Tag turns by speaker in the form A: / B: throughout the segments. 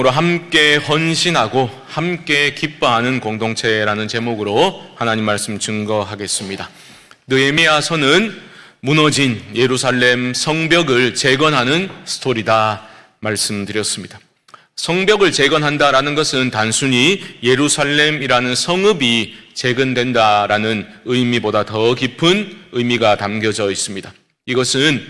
A: 함께 헌신하고 함께 기뻐하는 공동체라는 제목으로 하나님 말씀 증거하겠습니다. 느헤미야서는 무너진 예루살렘 성벽을 재건하는 스토리다 말씀드렸습니다. 성벽을 재건한다라는 것은 단순히 예루살렘이라는 성읍이 재건된다라는 의미보다 더 깊은 의미가 담겨져 있습니다. 이것은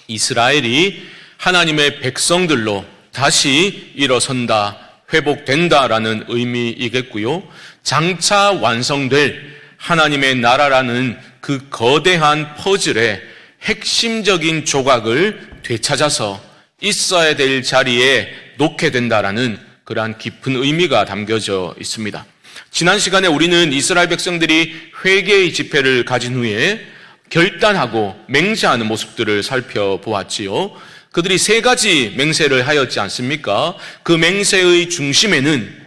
A: 이스라엘이 하나님의 백성들로 다시 일어선다, 회복된다라는 의미이겠고요. 장차 완성될 하나님의 나라라는 그 거대한 퍼즐의 핵심적인 조각을 되찾아서 있어야 될 자리에 놓게 된다라는 그러한 깊은 의미가 담겨져 있습니다. 지난 시간에 우리는 이스라엘 백성들이 회개의 집회를 가진 후에 결단하고 맹세하는 모습들을 살펴보았지요. 그들이 세 가지 맹세를 하였지 않습니까? 그 맹세의 중심에는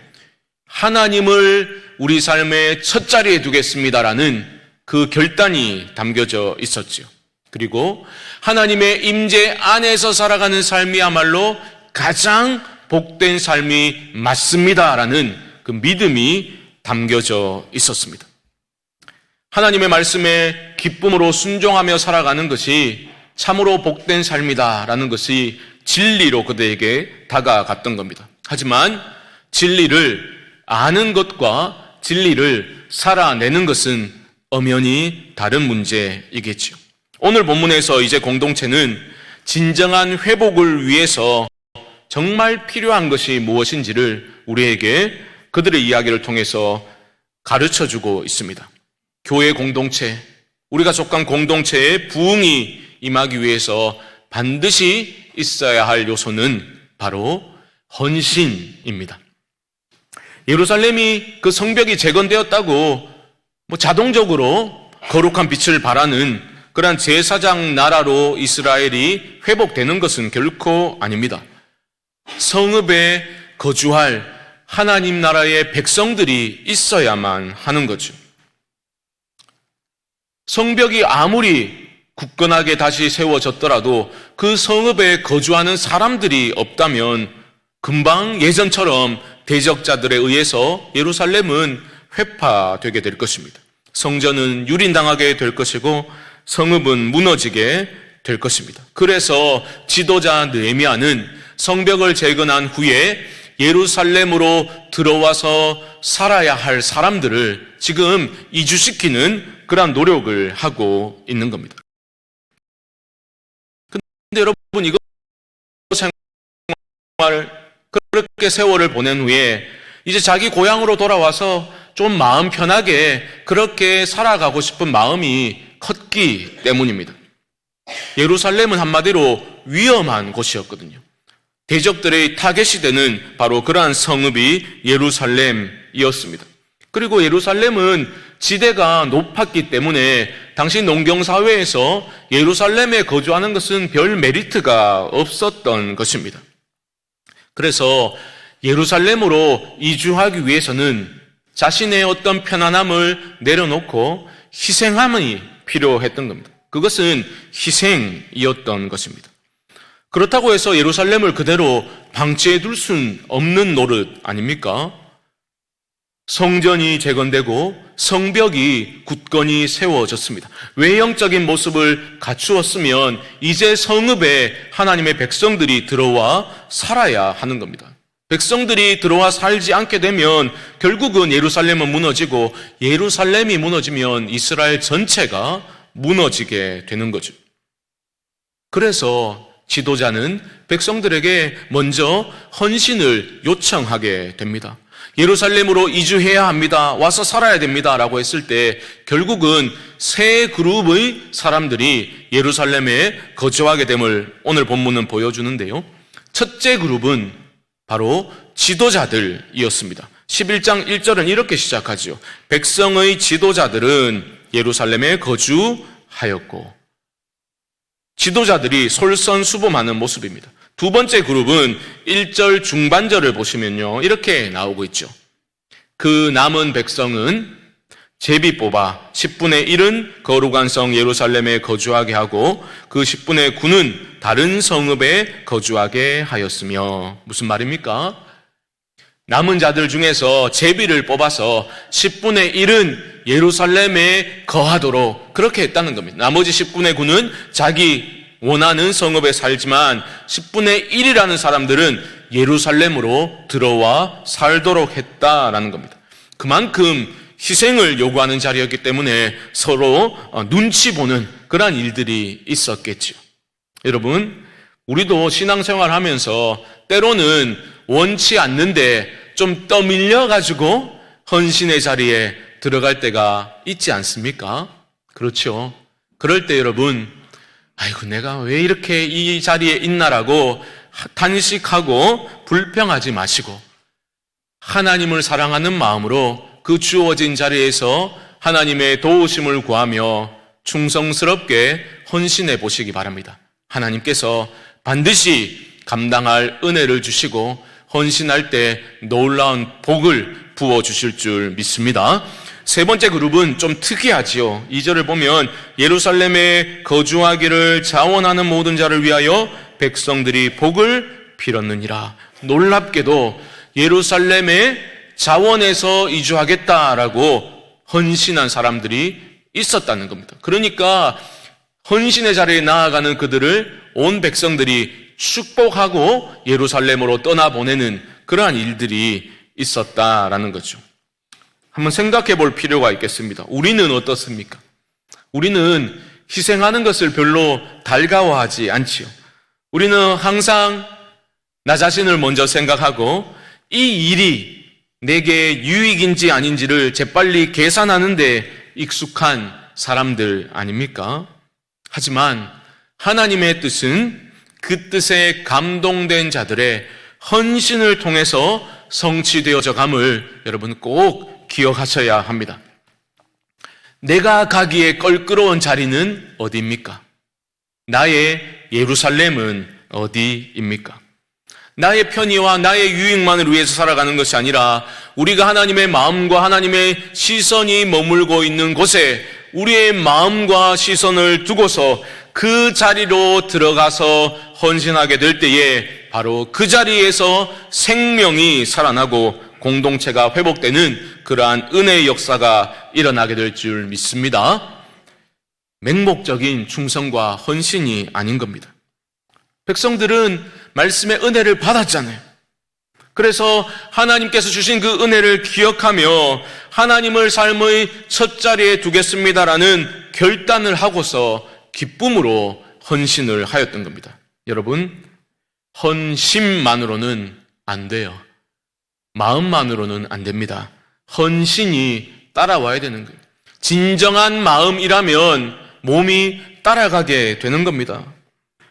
A: 하나님을 우리 삶의 첫 자리에 두겠습니다라는 그 결단이 담겨져 있었지요. 그리고 하나님의 임재 안에서 살아가는 삶이야말로 가장 복된 삶이 맞습니다라는 그 믿음이 담겨져 있었습니다. 하나님의 말씀에 기쁨으로 순종하며 살아가는 것이 참으로 복된 삶이다라는 것이 진리로 그들에게 다가갔던 겁니다. 하지만 진리를 아는 것과 진리를 살아내는 것은 엄연히 다른 문제이겠죠. 오늘 본문에서 이제 공동체는 진정한 회복을 위해서 정말 필요한 것이 무엇인지를 우리에게 그들의 이야기를 통해서 가르쳐주고 있습니다. 교회 공동체, 우리가 속한 공동체의 부흥이 임하기 위해서 반드시 있어야 할 요소는 바로 헌신입니다. 예루살렘이 그 성벽이 재건되었다고 자동적으로 거룩한 빛을 발하는 그러한 제사장 나라로 이스라엘이 회복되는 것은 결코 아닙니다. 성읍에 거주할 하나님 나라의 백성들이 있어야만 하는 거죠. 성벽이 아무리 굳건하게 다시 세워졌더라도 그 성읍에 거주하는 사람들이 없다면 금방 예전처럼 대적자들에 의해서 예루살렘은 회파되게 될 것입니다. 성전은 유린당하게 될 것이고 성읍은 무너지게 될 것입니다. 그래서 지도자 느헤미야는 성벽을 재건한 후에 예루살렘으로 들어와서 살아야 할 사람들을 지금 이주시키는 그런 노력을 하고 있는 겁니다. 근데 여러분, 이거 생활을 그렇게 세월을 보낸 후에 이제 자기 고향으로 돌아와서 좀 마음 편하게 그렇게 살아가고 싶은 마음이 컸기 때문입니다. 예루살렘은 한마디로 위험한 곳이었거든요. 대적들의 타겟이 되는 바로 그러한 성읍이 예루살렘이었습니다. 그리고 예루살렘은 지대가 높았기 때문에 당시 농경사회에서 예루살렘에 거주하는 것은 별 메리트가 없었던 것입니다. 그래서 예루살렘으로 이주하기 위해서는 자신의 어떤 편안함을 내려놓고 희생함이 필요했던 겁니다. 그것은 희생이었던 것입니다. 그렇다고 해서 예루살렘을 그대로 방치해 둘 수는 없는 노릇 아닙니까? 성전이 재건되고 성벽이 굳건히 세워졌습니다. 외형적인 모습을 갖추었으면 이제 성읍에 하나님의 백성들이 들어와 살아야 하는 겁니다. 백성들이 들어와 살지 않게 되면 결국은 예루살렘은 무너지고 예루살렘이 무너지면 이스라엘 전체가 무너지게 되는 거죠. 그래서 지도자는 백성들에게 먼저 헌신을 요청하게 됩니다. 예루살렘으로 이주해야 합니다. 와서 살아야 됩니다. 라고 했을 때 결국은 세 그룹의 사람들이 예루살렘에 거주하게 됨을 오늘 본문은 보여주는데요. 첫째 그룹은 바로 지도자들이었습니다. 11장 1절은 이렇게 시작하죠. 백성의 지도자들은 예루살렘에 거주하였고, 지도자들이 솔선수범하는 모습입니다. 두 번째 그룹은 1절 중반절을 보시면요, 이렇게 나오고 있죠. 그 남은 백성은 제비 뽑아 10분의 1은 거룩한 성 예루살렘에 거주하게 하고 그 10분의 9는 다른 성읍에 거주하게 하였으며, 무슨 말입니까? 남은 자들 중에서 제비를 뽑아서 10분의 1은 예루살렘에 거하도록 그렇게 했다는 겁니다. 나머지 10분의 9는 자기 원하는 성읍에 살지만 10분의 1이라는 사람들은 예루살렘으로 들어와 살도록 했다라는 겁니다. 그만큼 희생을 요구하는 자리였기 때문에 서로 눈치 보는 그러한 일들이 있었겠죠. 여러분, 우리도 신앙생활 하면서 때로는 원치 않는데 좀 떠밀려가지고 헌신의 자리에 들어갈 때가 있지 않습니까? 그렇죠. 그럴 때 여러분, 아이고 내가 왜 이렇게 이 자리에 있나라고 탄식하고 불평하지 마시고 하나님을 사랑하는 마음으로 그 주어진 자리에서 하나님의 도우심을 구하며 충성스럽게 헌신해 보시기 바랍니다. 하나님께서 반드시 감당할 은혜를 주시고 헌신할 때 놀라운 복을 부어주실 줄 믿습니다. 세 번째 그룹은 좀 특이하지요. 2절을 보면 예루살렘에 거주하기를 자원하는 모든 자를 위하여 백성들이 복을 빌었느니라. 놀랍게도 예루살렘에 자원해서 이주하겠다라고 헌신한 사람들이 있었다는 겁니다. 그러니까 헌신의 자리에 나아가는 그들을 온 백성들이 축복하고 예루살렘으로 떠나보내는 그러한 일들이 있었다라는 거죠. 한번 생각해 볼 필요가 있겠습니다. 우리는 어떻습니까? 우리는 희생하는 것을 별로 달가워하지 않지요. 우리는 항상 나 자신을 먼저 생각하고 이 일이 내게 유익인지 아닌지를 재빨리 계산하는데 익숙한 사람들 아닙니까? 하지만 하나님의 뜻은 그 뜻에 감동된 자들의 헌신을 통해서 성취되어져 감을 여러분 꼭 기억하셔야 합니다. 내가 가기에 껄끄러운 자리는 어디입니까? 나의 예루살렘은 어디입니까? 나의 편의와 나의 유익만을 위해서 살아가는 것이 아니라 우리가 하나님의 마음과 하나님의 시선이 머물고 있는 곳에 우리의 마음과 시선을 두고서 그 자리로 들어가서 헌신하게 될 때에 바로 그 자리에서 생명이 살아나고 공동체가 회복되는 그러한 은혜의 역사가 일어나게 될 줄 믿습니다. 맹목적인 충성과 헌신이 아닌 겁니다. 백성들은 말씀의 은혜를 받았잖아요. 그래서 하나님께서 주신 그 은혜를 기억하며 하나님을 삶의 첫 자리에 두겠습니다라는 결단을 하고서 기쁨으로 헌신을 하였던 겁니다. 여러분, 헌신만으로는 안 돼요. 마음만으로는 안 됩니다. 헌신이 따라와야 되는 거예요. 진정한 마음이라면 몸이 따라가게 되는 겁니다.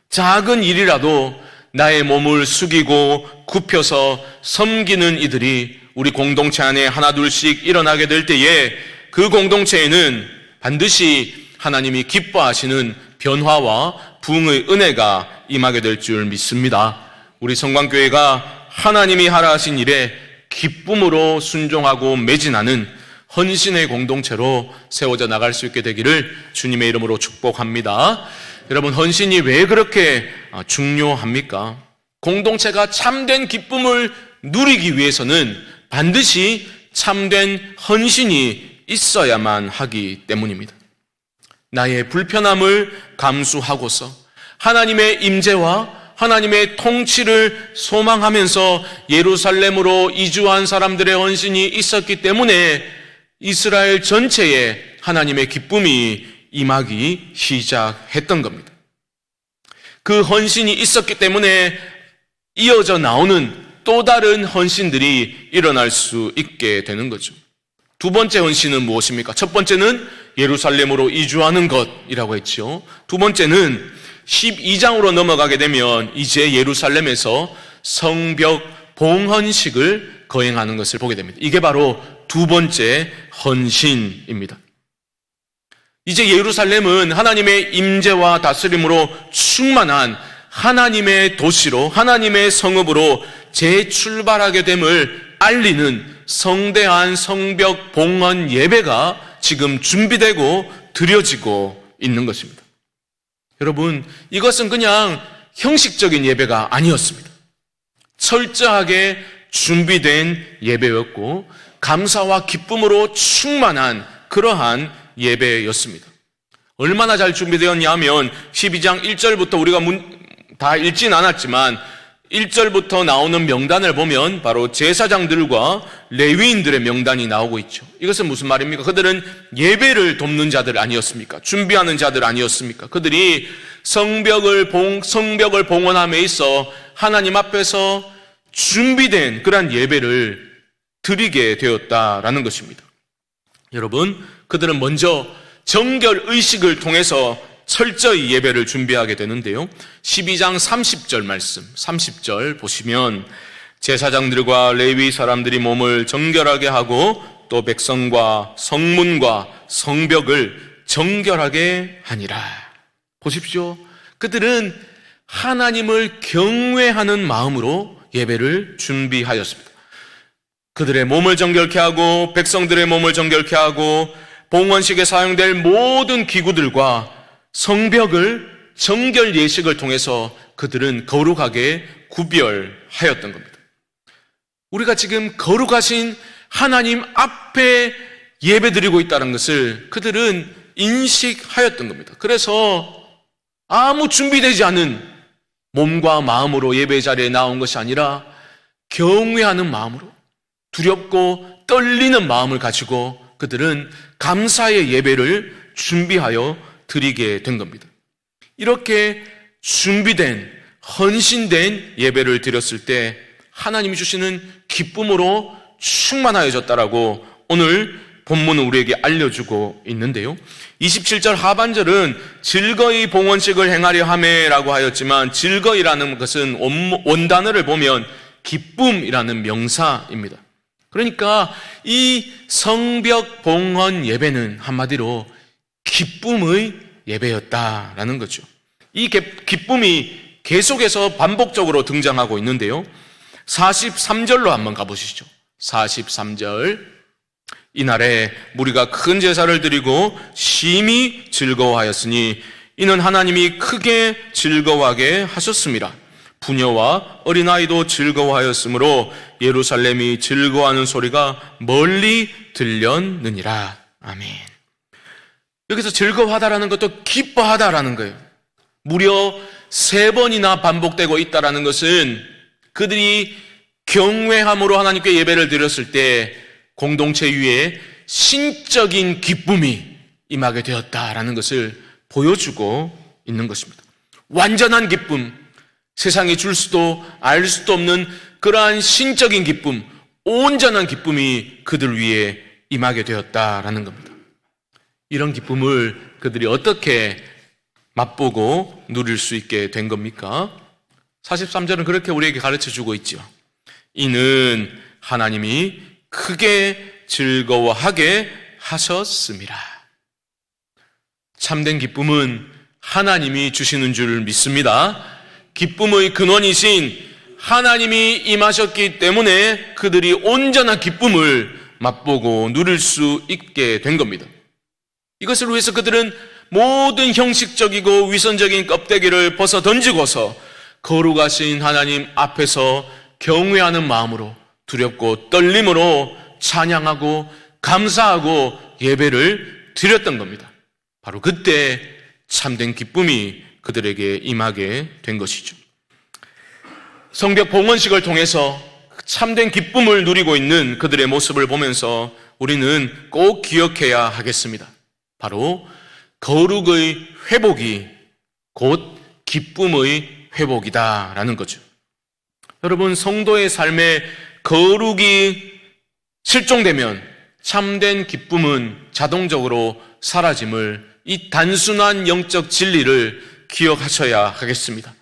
A: 작은 일이라도 나의 몸을 숙이고 굽혀서 섬기는 이들이 우리 공동체 안에 하나둘씩 일어나게 될 때에 그 공동체에는 반드시 하나님이 기뻐하시는 변화와 부흥의 은혜가 임하게 될 줄 믿습니다. 우리 성광교회가 하나님이 하라 하신 일에 기쁨으로 순종하고 매진하는 헌신의 공동체로 세워져 나갈 수 있게 되기를 주님의 이름으로 축복합니다. 여러분, 헌신이 왜 그렇게 중요합니까? 공동체가 참된 기쁨을 누리기 위해서는 반드시 참된 헌신이 있어야만 하기 때문입니다. 나의 불편함을 감수하고서 하나님의 임재와 하나님의 통치를 소망하면서 예루살렘으로 이주한 사람들의 헌신이 있었기 때문에 이스라엘 전체에 하나님의 기쁨이 임하기 시작했던 겁니다. 그 헌신이 있었기 때문에 이어져 나오는 또 다른 헌신들이 일어날 수 있게 되는 거죠. 두 번째 헌신은 무엇입니까? 첫 번째는 예루살렘으로 이주하는 것이라고 했죠. 두 번째는 12장으로 넘어가게 되면 이제 예루살렘에서 성벽 봉헌식을 거행하는 것을 보게 됩니다. 이게 바로 두 번째 헌신입니다. 이제 예루살렘은 하나님의 임재와 다스림으로 충만한 하나님의 도시로, 하나님의 성읍으로 재출발하게 됨을 알리는 성대한 성벽 봉헌 예배가 지금 준비되고 드려지고 있는 것입니다. 여러분, 이것은 그냥 형식적인 예배가 아니었습니다. 철저하게 준비된 예배였고 감사와 기쁨으로 충만한 그러한 예배였습니다. 얼마나 잘 준비되었냐면 12장 1절부터 우리가 다 읽진 않았지만 1절부터 나오는 명단을 보면 바로 제사장들과 레위인들의 명단이 나오고 있죠. 이것은 무슨 말입니까? 그들은 예배를 돕는 자들 아니었습니까? 준비하는 자들 아니었습니까? 그들이 성벽을 봉헌함에 있어 하나님 앞에서 준비된 그러한 예배를 드리게 되었다라는 것입니다. 여러분, 그들은 먼저 정결 의식을 통해서 철저히 예배를 준비하게 되는데요. 12장 30절 말씀, 30절 보시면 제사장들과 레위 사람들이 몸을 정결하게 하고 또 백성과 성문과 성벽을 정결하게 하니라. 보십시오. 그들은 하나님을 경외하는 마음으로 예배를 준비하였습니다. 그들의 몸을 정결케 하고 백성들의 몸을 정결케 하고 봉헌식에 사용될 모든 기구들과 성벽을 정결 예식을 통해서 그들은 거룩하게 구별하였던 겁니다. 우리가 지금 거룩하신 하나님 앞에 예배드리고 있다는 것을 그들은 인식하였던 겁니다. 그래서 아무 준비되지 않은 몸과 마음으로 예배 자리에 나온 것이 아니라 경외하는 마음으로 두렵고 떨리는 마음을 가지고 그들은 감사의 예배를 준비하여 드리게 된 겁니다. 이렇게 준비된 헌신된 예배를 드렸을 때 하나님이 주시는 기쁨으로 충만하여졌다라고 오늘 본문은 우리에게 알려주고 있는데요. 27절 하반절은 즐거이 봉헌식을 행하려 하매라고 하였지만 즐거이라는 것은 원단어를 보면 기쁨이라는 명사입니다. 그러니까 이 성벽 봉헌 예배는 한마디로 기쁨의 예배였다라는 거죠. 이 기쁨이 계속해서 반복적으로 등장하고 있는데요. 43절로 한번 가보시죠. 43절. 이날에 무리가 큰 제사를 드리고 심히 즐거워하였으니 이는 하나님이 크게 즐거워하게 하셨습니다. 부녀와 어린아이도 즐거워하였으므로 예루살렘이 즐거워하는 소리가 멀리 들렸느니라. 아멘. 여기서 즐거워하다라는 것도 기뻐하다라는 거예요. 무려 3번이나 반복되고 있다라는 것은 그들이 경외함으로 하나님께 예배를 드렸을 때 공동체 위에 신적인 기쁨이 임하게 되었다라는 것을 보여주고 있는 것입니다. 완전한 기쁨, 세상이 줄 수도 알 수도 없는 그러한 신적인 기쁨, 온전한 기쁨이 그들 위에 임하게 되었다라는 겁니다. 이런 기쁨을 그들이 어떻게 맛보고 누릴 수 있게 된 겁니까? 43절은 그렇게 우리에게 가르쳐주고 있죠. 이는 하나님이 크게 즐거워하게 하셨습니다. 참된 기쁨은 하나님이 주시는 줄 믿습니다. 기쁨의 근원이신 하나님이 임하셨기 때문에 그들이 온전한 기쁨을 맛보고 누릴 수 있게 된 겁니다. 이것을 위해서 그들은 모든 형식적이고 위선적인 껍데기를 벗어 던지고서 거룩하신 하나님 앞에서 경외하는 마음으로 두렵고 떨림으로 찬양하고 감사하고 예배를 드렸던 겁니다. 바로 그때 참된 기쁨이 그들에게 임하게 된 것이죠. 성벽 봉헌식을 통해서 참된 기쁨을 누리고 있는 그들의 모습을 보면서 우리는 꼭 기억해야 하겠습니다. 바로 거룩의 회복이 곧 기쁨의 회복이다라는 거죠. 여러분, 성도의 삶에 거룩이 실종되면 참된 기쁨은 자동적으로 사라짐을, 이 단순한 영적 진리를 기억하셔야 하겠습니다.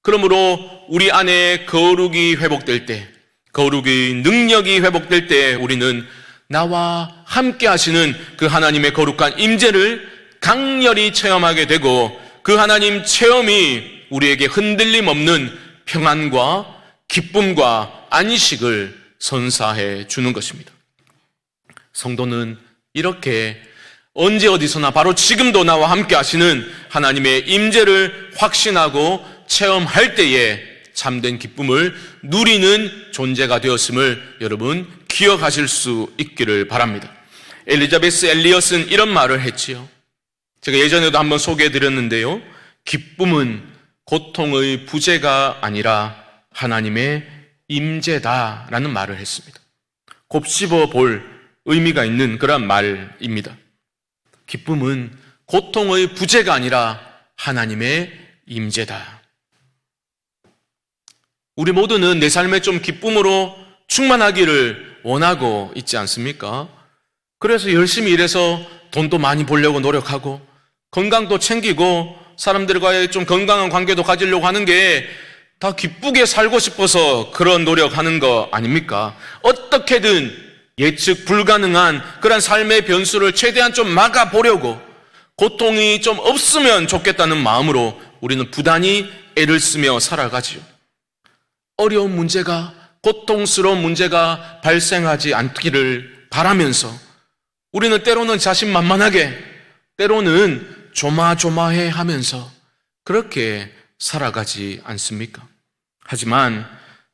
A: 그러므로 우리 안에 거룩이 회복될 때, 거룩의 능력이 회복될 때 우리는 나와 함께 하시는 그 하나님의 거룩한 임재를 강렬히 체험하게 되고 그 하나님 체험이 우리에게 흔들림 없는 평안과 기쁨과 안식을 선사해 주는 것입니다. 성도는 이렇게 언제 어디서나 바로 지금도 나와 함께 하시는 하나님의 임재를 확신하고 체험할 때에 참된 기쁨을 누리는 존재가 되었음을 여러분 기억하실 수 있기를 바랍니다. 엘리자베스 엘리엇은 이런 말을 했지요. 제가 예전에도 한번 소개해드렸는데요. 기쁨은 고통의 부재가 아니라 하나님의 임재다라는 말을 했습니다. 곱씹어 볼 의미가 있는 그런 말입니다. 기쁨은 고통의 부재가 아니라 하나님의 임재다. 우리 모두는 내 삶에 좀 기쁨으로 충만하기를 원하고 있지 않습니까? 그래서 열심히 일해서 돈도 많이 벌려고 노력하고 건강도 챙기고 사람들과의 좀 건강한 관계도 가지려고 하는 게 다 기쁘게 살고 싶어서 그런 노력하는 거 아닙니까? 어떻게든 예측 불가능한 그런 삶의 변수를 최대한 좀 막아보려고 고통이 좀 없으면 좋겠다는 마음으로 우리는 부단히 애를 쓰며 살아가지요. 어려운 문제가, 고통스러운 문제가 발생하지 않기를 바라면서 우리는 때로는 자신만만하게, 때로는 조마조마해 하면서 그렇게 살아가지 않습니까? 하지만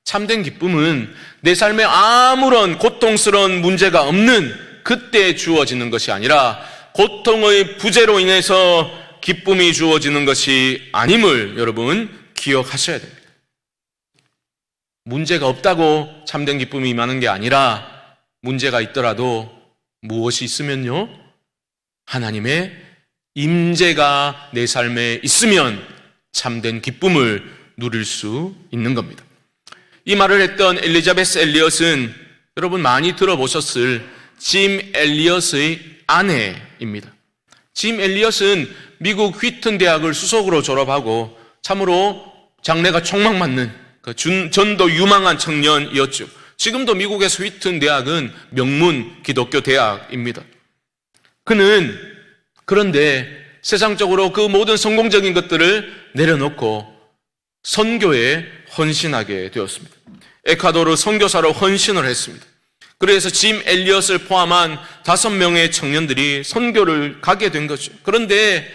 A: 참된 기쁨은 내 삶에 아무런 고통스러운 문제가 없는 그때 주어지는 것이 아니라 고통의 부재로 인해서 기쁨이 주어지는 것이 아님을 여러분 기억하셔야 됩니다. 문제가 없다고 참된 기쁨이 임하는 게 아니라 문제가 있더라도 무엇이 있으면요? 하나님의 임재가 내 삶에 있으면 참된 기쁨을 누릴 수 있는 겁니다. 이 말을 했던 엘리자베스 엘리엇은 여러분 많이 들어보셨을 짐 엘리엇의 아내입니다. 짐 엘리엇은 미국 휘튼 대학을 수석으로 졸업하고 참으로 장래가 촉망맞는 전도 유망한 청년이었죠. 지금도 미국에서 휘튼 대학은 명문 기독교 대학입니다. 그는 그런데 세상적으로 그 모든 성공적인 것들을 내려놓고 선교에 헌신하게 되었습니다. 에콰도르 선교사로 헌신을 했습니다. 그래서 짐 엘리엇을 포함한 5명의 청년들이 선교를 가게 된 거죠. 그런데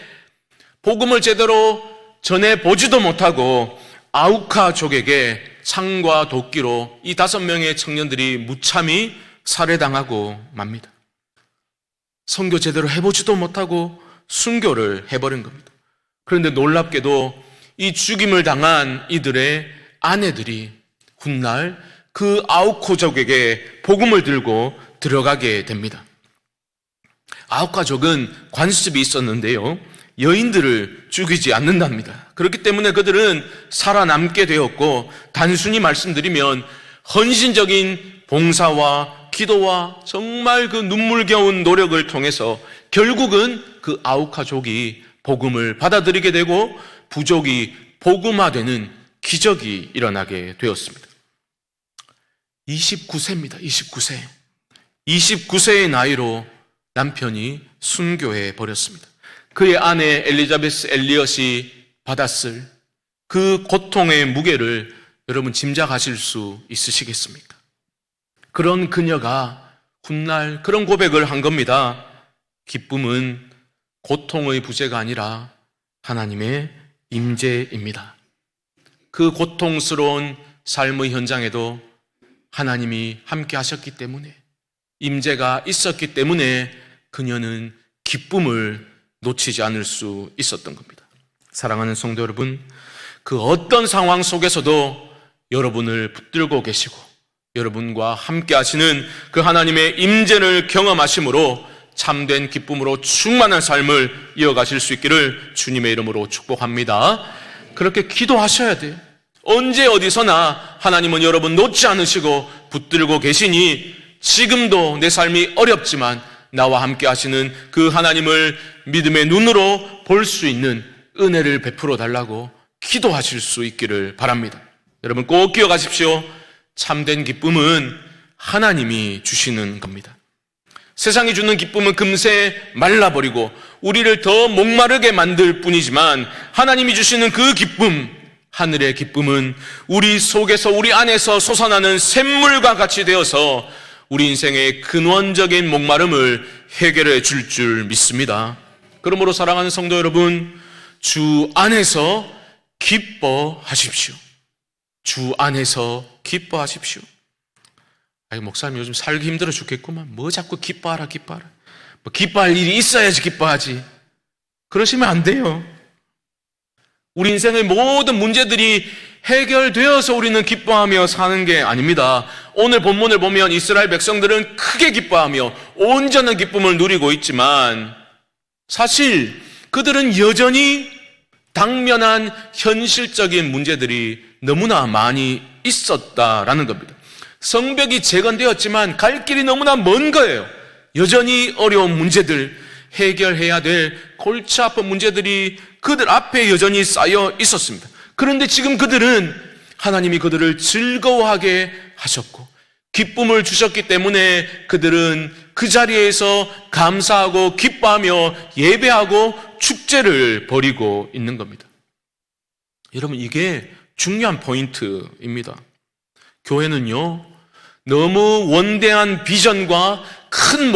A: 복음을 제대로 전해보지도 못하고 아우카족에게 창과 도끼로 이 5명의 청년들이 무참히 살해당하고 맙니다. 선교 제대로 해보지도 못하고 순교를 해버린 겁니다. 그런데 놀랍게도 이 죽임을 당한 이들의 아내들이 훗날 그 아우카족에게 복음을 들고 들어가게 됩니다. 아우카족은 관습이 있었는데요, 여인들을 죽이지 않는답니다. 그렇기 때문에 그들은 살아남게 되었고, 단순히 말씀드리면 헌신적인 봉사와 기도와 정말 그 눈물겨운 노력을 통해서 결국은 그 아우카족이 복음을 받아들이게 되고 부족이 복음화되는 기적이 일어나게 되었습니다. 29세입니다. 29세. 29세의 나이로 남편이 순교해 버렸습니다. 그의 아내 엘리자베스 엘리엇이 받았을 그 고통의 무게를 여러분 짐작하실 수 있으시겠습니까? 그런 그녀가 훗날 그런 고백을 한 겁니다. 기쁨은 고통의 부재가 아니라 하나님의 임재입니다. 그 고통스러운 삶의 현장에도 하나님이 함께 하셨기 때문에, 임재가 있었기 때문에 그녀는 기쁨을 놓치지 않을 수 있었던 겁니다. 사랑하는 성도 여러분, 그 어떤 상황 속에서도 여러분을 붙들고 계시고 여러분과 함께 하시는 그 하나님의 임재를 경험하심으로 참된 기쁨으로 충만한 삶을 이어가실 수 있기를 주님의 이름으로 축복합니다. 그렇게 기도하셔야 돼요. 언제 어디서나 하나님은 여러분 놓지 않으시고 붙들고 계시니 지금도 내 삶이 어렵지만 나와 함께 하시는 그 하나님을 믿음의 눈으로 볼 수 있는 은혜를 베풀어 달라고 기도하실 수 있기를 바랍니다. 여러분 꼭 기억하십시오. 참된 기쁨은 하나님이 주시는 겁니다. 세상이 주는 기쁨은 금세 말라버리고 우리를 더 목마르게 만들 뿐이지만 하나님이 주시는 그 기쁨, 하늘의 기쁨은 우리 속에서, 우리 안에서 솟아나는 샘물과 같이 되어서 우리 인생의 근원적인 목마름을 해결해 줄 믿습니다. 그러므로 사랑하는 성도 여러분, 주 안에서 기뻐하십시오. 주 안에서 기뻐하십시오. 아이, 목사님 요즘 살기 힘들어 죽겠구만. 뭐 자꾸 기뻐하라. 뭐 기뻐할 일이 있어야지 기뻐하지. 그러시면 안 돼요. 우리 인생의 모든 문제들이 해결되어서 우리는 기뻐하며 사는 게 아닙니다. 오늘 본문을 보면 이스라엘 백성들은 크게 기뻐하며 온전한 기쁨을 누리고 있지만 사실 그들은 여전히 당면한 현실적인 문제들이 너무나 많이 있었다라는 겁니다. 성벽이 재건되었지만 갈 길이 너무나 먼 거예요. 여전히 어려운 문제들, 해결해야 될 골치 아픈 문제들이 그들 앞에 여전히 쌓여 있었습니다. 그런데 지금 그들은 하나님이 그들을 즐거워하게 하셨고 기쁨을 주셨기 때문에 그들은 그 자리에서 감사하고 기뻐하며 예배하고 축제를 벌이고 있는 겁니다. 여러분, 이게 중요한 포인트입니다. 교회는요, 너무 원대한 비전과 큰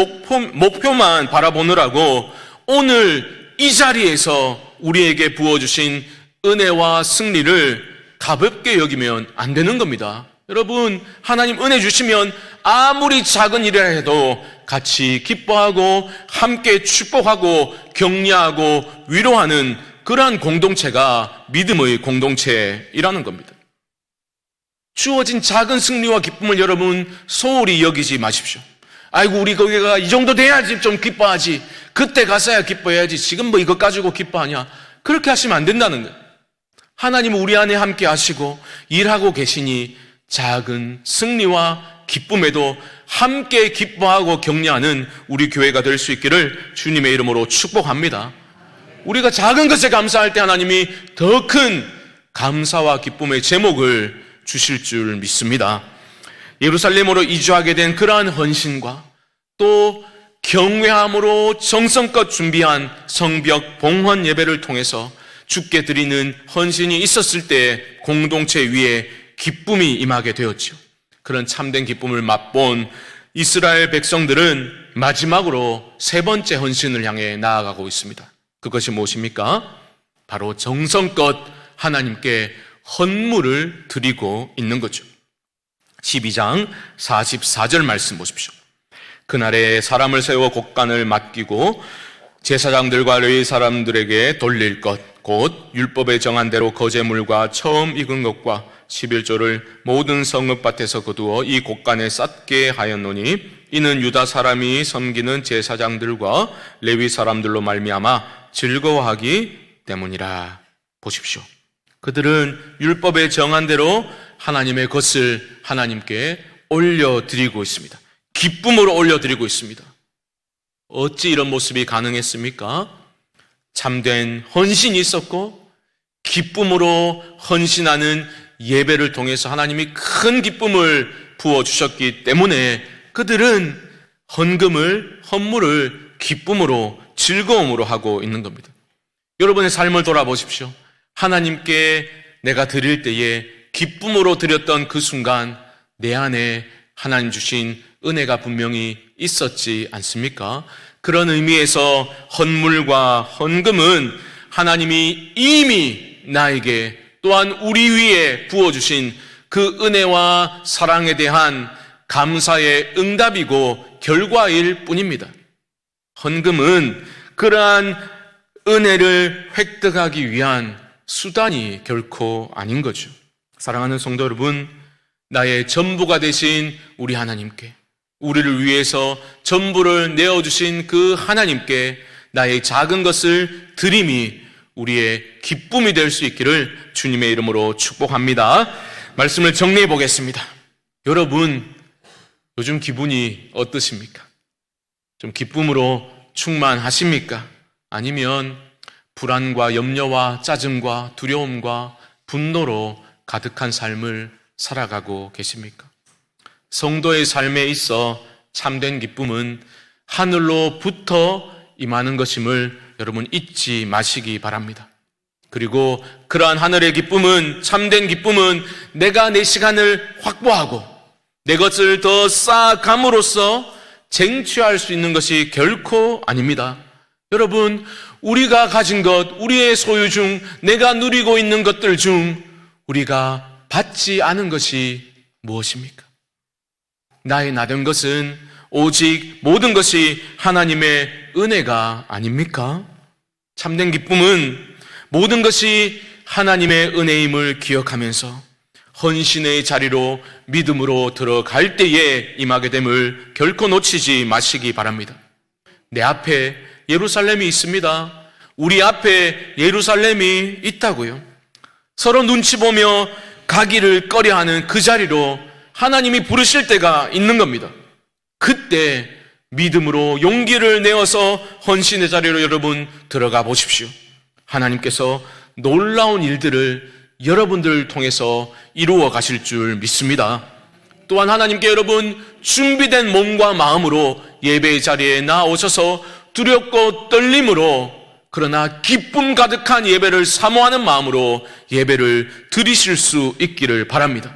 A: 목표만 바라보느라고 오늘 이 자리에서 우리에게 부어주신 은혜와 승리를 가볍게 여기면 안 되는 겁니다. 여러분, 하나님 은혜 주시면 아무리 작은 일이라 해도 같이 기뻐하고 함께 축복하고 격려하고 위로하는 그러한 공동체가 믿음의 공동체이라는 겁니다. 주어진 작은 승리와 기쁨을 여러분 소홀히 여기지 마십시오. 아이고, 우리 거기가 이 정도 돼야지 좀 기뻐하지. 그때 가서야 기뻐해야지. 지금 뭐 이것 가지고 기뻐하냐. 그렇게 하시면 안 된다는 거예요. 하나님은 우리 안에 함께 하시고 일하고 계시니 작은 승리와 기쁨에도 함께 기뻐하고 격려하는 우리 교회가 될 수 있기를 주님의 이름으로 축복합니다. 우리가 작은 것에 감사할 때 하나님이 더 큰 감사와 기쁨의 제목을 주실 줄 믿습니다. 예루살렘으로 이주하게 된 그러한 헌신과 또 경외함으로 정성껏 준비한 성벽 봉헌 예배를 통해서 주께 드리는 헌신이 있었을 때 공동체 위에 기쁨이 임하게 되었죠. 그런 참된 기쁨을 맛본 이스라엘 백성들은 마지막으로 세 번째 헌신을 향해 나아가고 있습니다. 그것이 무엇입니까? 바로 정성껏 하나님께 헌물을 드리고 있는 거죠. 12장 44절 말씀 보십시오. 그날에 사람을 세워 곡간을 맡기고 제사장들과 레위 사람들에게 돌릴 것 곧 율법에 정한 대로 거제물과 처음 익은 것과 11조를 모든 성읍밭에서 거두어 이 곡간에 쌓게 하였노니 이는 유다 사람이 섬기는 제사장들과 레위 사람들로 말미암아 즐거워하기 때문이라. 보십시오. 그들은 율법에 정한 대로 하나님의 것을 하나님께 올려드리고 있습니다. 기쁨으로 올려드리고 있습니다. 어찌 이런 모습이 가능했습니까? 참된 헌신이 있었고 기쁨으로 헌신하는 예배를 통해서 하나님이 큰 기쁨을 부어주셨기 때문에 그들은 헌물을 기쁨으로 즐거움으로 하고 있는 겁니다. 여러분의 삶을 돌아보십시오. 하나님께 내가 드릴 때에 기쁨으로 드렸던 그 순간 내 안에 하나님 주신 은혜가 분명히 있었지 않습니까? 그런 의미에서 헌물과 헌금은 하나님이 이미 나에게 또한 우리 위에 부어주신 그 은혜와 사랑에 대한 감사의 응답이고 결과일 뿐입니다. 헌금은 그러한 은혜를 획득하기 위한 수단이 결코 아닌 거죠. 사랑하는 성도 여러분, 나의 전부가 되신 우리 하나님께, 우리를 위해서 전부를 내어주신 그 하나님께 나의 작은 것을 드림이 우리의 기쁨이 될 수 있기를 주님의 이름으로 축복합니다. 말씀을 정리해 보겠습니다. 여러분, 요즘 기분이 어떠십니까? 좀 기쁨으로 충만하십니까? 아니면 불안과 염려와 짜증과 두려움과 분노로 가득한 삶을 살아가고 계십니까? 성도의 삶에 있어 참된 기쁨은 하늘로부터 임하는 것임을 여러분 잊지 마시기 바랍니다. 그리고 그러한 하늘의 기쁨은, 참된 기쁨은 내가 내 시간을 확보하고 내 것을 더 쌓아감으로써 쟁취할 수 있는 것이 결코 아닙니다. 여러분, 우리가 가진 것, 우리의 소유 중, 내가 누리고 있는 것들 중 우리가 받지 않은 것이 무엇입니까? 나의 나된 것은 오직 모든 것이 하나님의 은혜가 아닙니까? 참된 기쁨은 모든 것이 하나님의 은혜임을 기억하면서 헌신의 자리로 믿음으로 들어갈 때에 임하게 됨을 결코 놓치지 마시기 바랍니다. 내 앞에 예루살렘이 있습니다. 우리 앞에 예루살렘이 있다고요. 서로 눈치 보며 가기를 꺼려하는 그 자리로 하나님이 부르실 때가 있는 겁니다. 그때 믿음으로 용기를 내어서 헌신의 자리로 여러분 들어가 보십시오. 하나님께서 놀라운 일들을 여러분들을 통해서 이루어 가실 줄 믿습니다. 또한 하나님께 여러분 준비된 몸과 마음으로 예배의 자리에 나오셔서 두렵고 떨림으로 그러나 기쁨 가득한 예배를 사모하는 마음으로 예배를 드리실 수 있기를 바랍니다.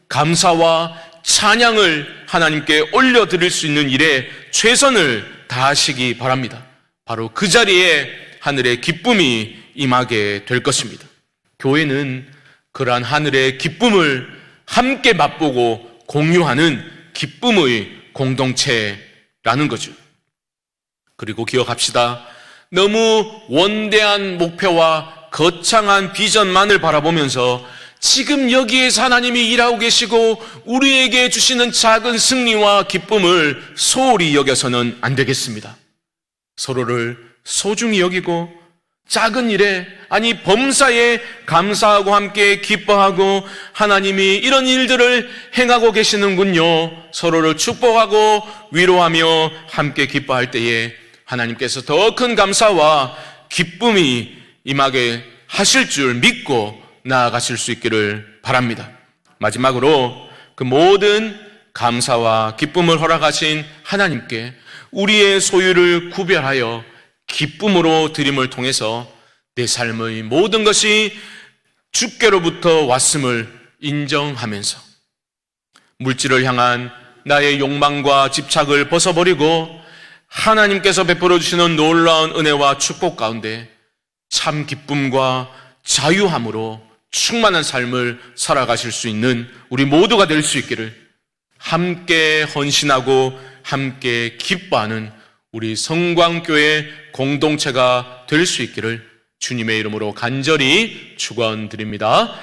A: 감사와 찬양을 하나님께 올려드릴 수 있는 일에 최선을 다하시기 바랍니다. 바로 그 자리에 하늘의 기쁨이 임하게 될 것입니다. 교회는 그러한 하늘의 기쁨을 함께 맛보고 공유하는 기쁨의 공동체라는 거죠. 그리고 기억합시다. 너무 원대한 목표와 거창한 비전만을 바라보면서 지금 여기에서 하나님이 일하고 계시고 우리에게 주시는 작은 승리와 기쁨을 소홀히 여겨서는 안 되겠습니다. 서로를 소중히 여기고 작은 일에, 아니 범사에 감사하고 함께 기뻐하고 하나님이 이런 일들을 행하고 계시는군요. 서로를 축복하고 위로하며 함께 기뻐할 때에 하나님께서 더 큰 감사와 기쁨이 임하게 하실 줄 믿고 나아가실 수 있기를 바랍니다. 마지막으로 그 모든 감사와 기쁨을 허락하신 하나님께 우리의 소유를 구별하여 기쁨으로 드림을 통해서 내 삶의 모든 것이 주께로부터 왔음을 인정하면서 물질을 향한 나의 욕망과 집착을 벗어버리고 하나님께서 베풀어 주시는 놀라운 은혜와 축복 가운데 참 기쁨과 자유함으로 충만한 삶을 살아가실 수 있는 우리 모두가 될 수 있기를, 함께 헌신하고 함께 기뻐하는 우리 성광교회 공동체가 될 수 있기를 주님의 이름으로 간절히 축원드립니다.